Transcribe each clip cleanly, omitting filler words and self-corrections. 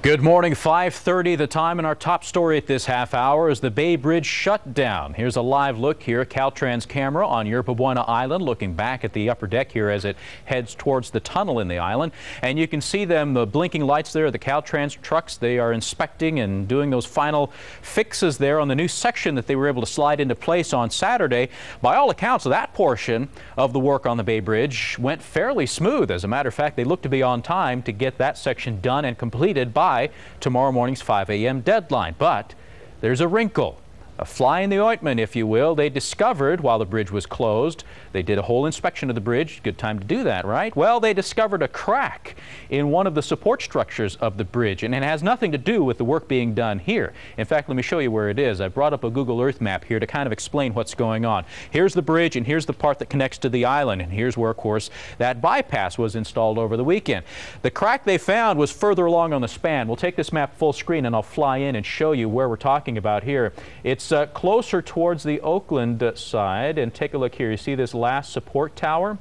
Good morning, 5:30 the time, and our top story at this half hour is the Bay Bridge shutdown. Here's a live look here, Caltrans camera on Yerba Buena Island, looking back at the upper deck here as it heads towards the tunnel in the island. And you can see them, the blinking lights there, the Caltrans trucks. They are inspecting and doing those final fixes there on the new section that they were able to slide into place on Saturday. By all accounts, that portion of the work on the Bay Bridge went fairly smooth. As a matter of fact, they look to be on time to get that section done and completed by tomorrow morning's 5 a.m. deadline. But there's a wrinkle, a fly in the ointment, if you will. They discovered while the bridge was closed, they did a whole inspection of the bridge. Good time to do that, right? Well, they discovered a crack in one of the support structures of the bridge, and it has nothing to do with the work being done here. In fact, let me show you where it is. I brought up a Google Earth map here to kind of explain what's going on. Here's the bridge, and here's the part that connects to the island, and here's where, of course, that bypass was installed over the weekend. The crack they found was further along on the span. We'll take this map full screen, and I'll fly in and show you where we're talking about here. It's closer towards the Oakland side, and take a look here. You see this last support tower?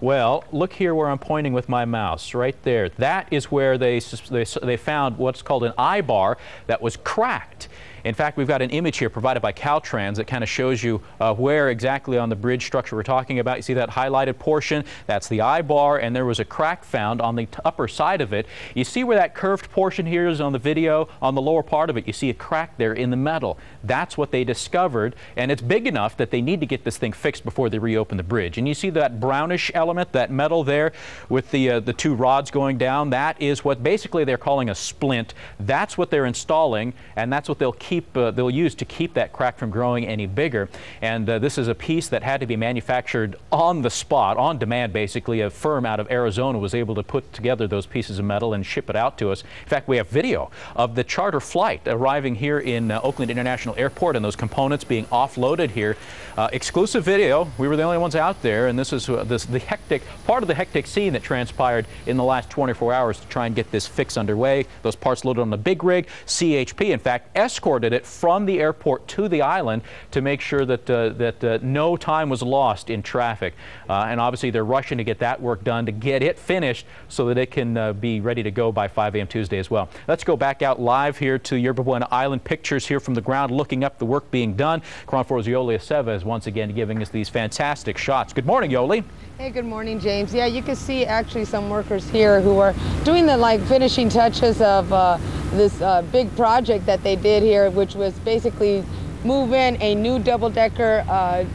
Well, look here where I'm pointing with my mouse, right there. That is where they found what's called an I-bar that was cracked. In fact, we've got an image here provided by Caltrans that kind of shows you where exactly on the bridge structure we're talking about. You see that highlighted portion? That's the I-bar, and there was a crack found on the upper side of it. You see where that curved portion here is on the video? On the lower part of it, you see a crack there in the metal. That's what they discovered, and it's big enough that they need to get this thing fixed before they reopen the bridge. And you see that brownish element, that metal there with the two rods going down? That is what basically they're calling a splint. That's what they're installing, and that's what they'll use to keep that crack from growing any bigger. And this is a piece that had to be manufactured on the spot, on demand basically. A firm out of Arizona was able to put together those pieces of metal and ship it out to us. In fact, we have video of the charter flight arriving here in Oakland International Airport and those components being offloaded here. Exclusive video. We were the only ones out there, and this is part of the hectic scene that transpired in the last 24 hours to try and get this fix underway. Those parts loaded on the big rig. CHP, in fact, escorted it from the airport to the island to make sure that no time was lost in traffic. And obviously they're rushing to get that work done, to get it finished so that it can be ready to go by 5 a.m. Tuesday as well. Let's go back out live here to Yerba Buena Island. Pictures here from the ground looking up the work being done. KRON 4's Yoli Aceva is once again giving us these fantastic shots. Good morning, Yoli. Hey, good morning, James. Yeah, you can see actually some workers here who are doing the finishing touches of this big project that they did here, which was basically move in a new double-decker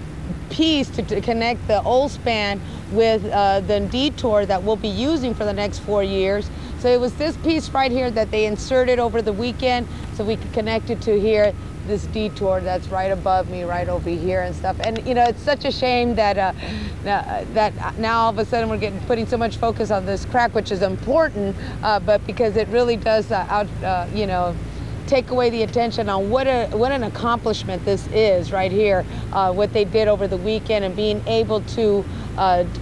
piece to connect the old span with the detour that we'll be using for the next 4 years. So it was this piece right here that they inserted over the weekend so we could connect it to here, this detour that's right above me, right over here and stuff. And you know, it's such a shame that that now all of a sudden we're putting so much focus on this crack, which is important, but because it really does take away the attention on what an accomplishment this is right here, what they did over the weekend, and being able to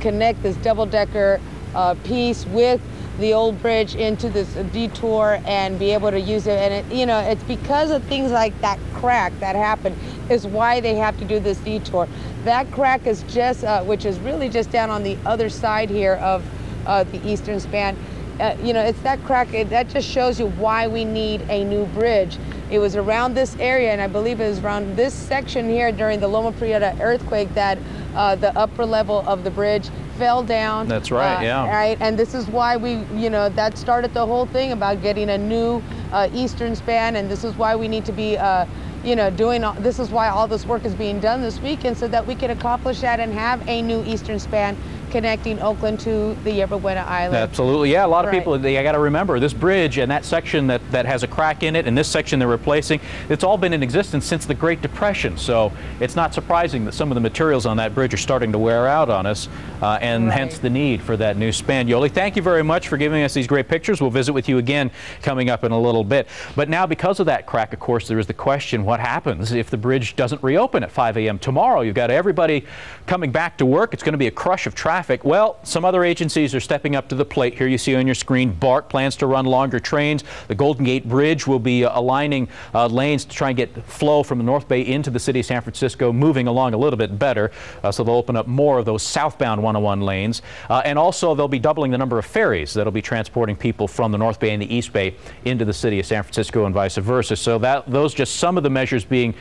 connect this double-decker piece with the old bridge into this detour and be able to use it. And it's because of things like that crack that happened is why they have to do this detour. That crack is just, which is really just down on the other side here of the eastern span. It's that crack, that just shows you why we need a new bridge. It was around this area, and I believe it was around this section here during the Loma Prieta earthquake that the upper level of the bridge fell down. That's right, yeah. Right, and this is why that started the whole thing about getting a new eastern span, and this is why we need to be this is why all this work is being done this weekend, so that we can accomplish that and have a new eastern span connecting Oakland to the Yerba Buena Island. Absolutely, yeah. A lot of people, they got to remember this bridge and that section that has a crack in it, and this section they're replacing, it's all been in existence since the Great Depression. So it's not surprising that some of the materials on that bridge are starting to wear out on us, and hence the need for that new span. Yoli, thank you very much for giving us these great pictures. We'll visit with you again coming up in a little bit. But now, because of that crack, of course, there is the question, what happens if the bridge doesn't reopen at 5 a.m. tomorrow? You've got everybody coming back to work. It's going to be a crush of traffic traffic. Well, some other agencies are stepping up to the plate. Here you see on your screen, BART plans to run longer trains. The Golden Gate Bridge will be aligning lanes to try and get flow from the North Bay into the city of San Francisco moving along a little bit better. So they'll open up more of those southbound 101 lanes. And also they'll be doubling the number of ferries that'll be transporting people from the North Bay and the East Bay into the city of San Francisco and vice versa. So those just some of the measures being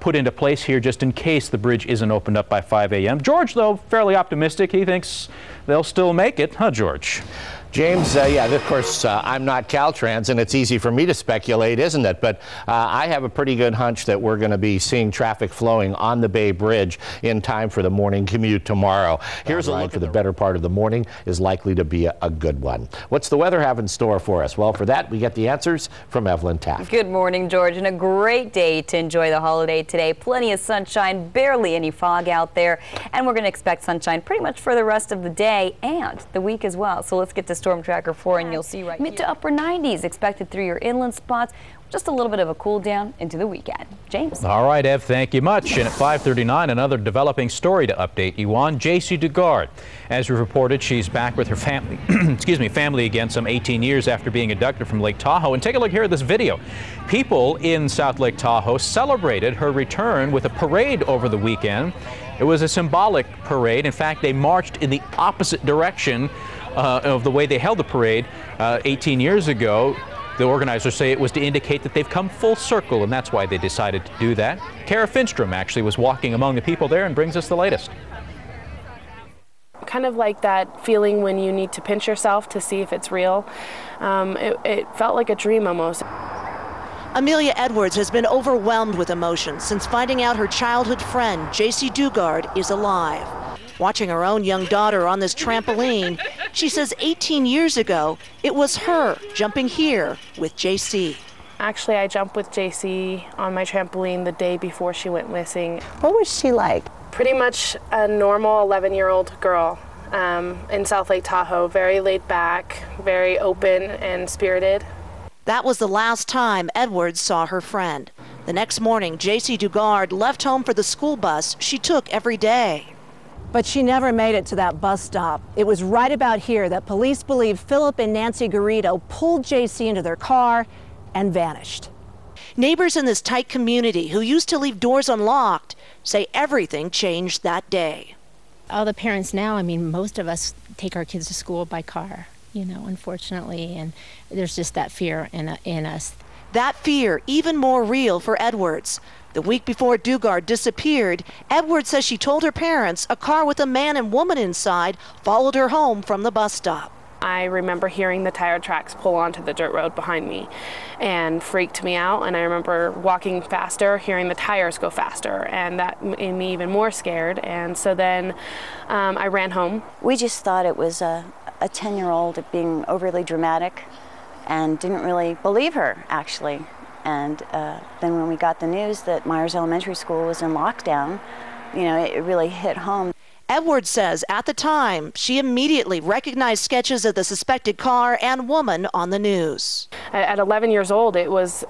put into place here just in case the bridge isn't opened up by 5 a.m. George, though, fairly optimistic. He thinks they'll still make it, huh, George? James, yeah, of course, I'm not Caltrans, and it's easy for me to speculate, isn't it? But I have a pretty good hunch that we're going to be seeing traffic flowing on the Bay Bridge in time for the morning commute tomorrow. Here's a look for the better part of the morning is likely to be a good one. What's the weather have in store for us? Well, for that, we get the answers from Evelyn Taft. Good morning, George, and a great day to enjoy the holiday today. Plenty of sunshine, barely any fog out there, and we're going to expect sunshine pretty much for the rest of the day and the week as well. So let's get to Storm Tracker 4, and you'll see right mid to upper 90s expected through your inland spots. Just a little bit of a cool down into the weekend. James. All right, Ev, thank you much. And at 5:39, another developing story to update you on. J.C. Dugard. As we reported, she's back with her family, family again some 18 years after being abducted from Lake Tahoe. And take a look here at this video. People in South Lake Tahoe celebrated her return with a parade over the weekend. It was a symbolic parade. In fact, they marched in the opposite direction of the way they held the parade 18 years ago. The organizers say it was to indicate that they've come full circle, and that's why they decided to do that. Kara Finstrom actually was walking among the people there and brings us the latest. Kind of like that feeling when you need to pinch yourself to see if it's real. It felt like a dream almost. Amelia Edwards has been overwhelmed with emotion since finding out her childhood friend, J.C. Dugard, is alive. Watching her own young daughter on this trampoline, she says 18 years ago, it was her jumping here with J.C. Actually, I jumped with J.C. on my trampoline the day before she went missing. What was she like? Pretty much a normal 11-year-old girl in South Lake Tahoe, very laid back, very open and spirited. That was the last time Edwards saw her friend. The next morning, J.C. Dugard left home for the school bus she took every day. But she never made it to that bus stop. It was right about here that police believe Philip and Nancy Garrido pulled J.C. into their car and vanished. Neighbors in this tight community who used to leave doors unlocked say everything changed that day. All the parents now, I mean, most of us take our kids to school by car, you know, unfortunately, and there's just that fear in us. That fear even more real for Edwards. The week before Dugard disappeared, Edwards says she told her parents a car with a man and woman inside followed her home from the bus stop. I remember hearing the tire tracks pull onto the dirt road behind me and freaked me out. And I remember walking faster, hearing the tires go faster, and that made me even more scared. And so then I ran home. We just thought it was a 10-year-old being overly dramatic and didn't really believe her, actually. And then when we got the news that Myers Elementary School was in lockdown, you know, it really hit home. Edwards says at the time, she immediately recognized sketches of the suspected car and woman on the news. At 11 years old, it was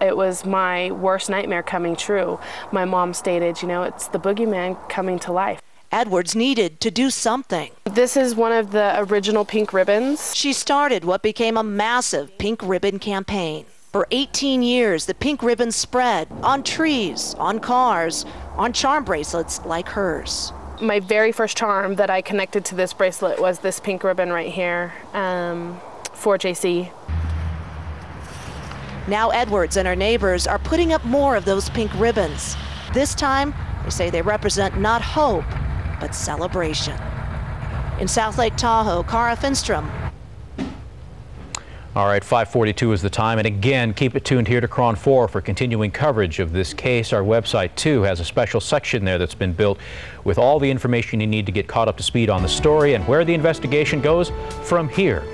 my worst nightmare coming true. My mom stated, you know, it's the boogeyman coming to life. Edwards needed to do something. This is one of the original pink ribbons. She started what became a massive pink ribbon campaign. For 18 years, the pink ribbon spread on trees, on cars, on charm bracelets like hers. My very first charm that I connected to this bracelet was this pink ribbon right here for JC. Now Edwards and her neighbors are putting up more of those pink ribbons. This time, they say they represent not hope, but celebration. In South Lake Tahoe, Kara Finstrom. All right, 5:42 is the time, and again, keep it tuned here to KRON 4 for continuing coverage of this case. Our website, too, has a special section there that's been built with all the information you need to get caught up to speed on the story and where the investigation goes from here.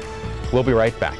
We'll be right back.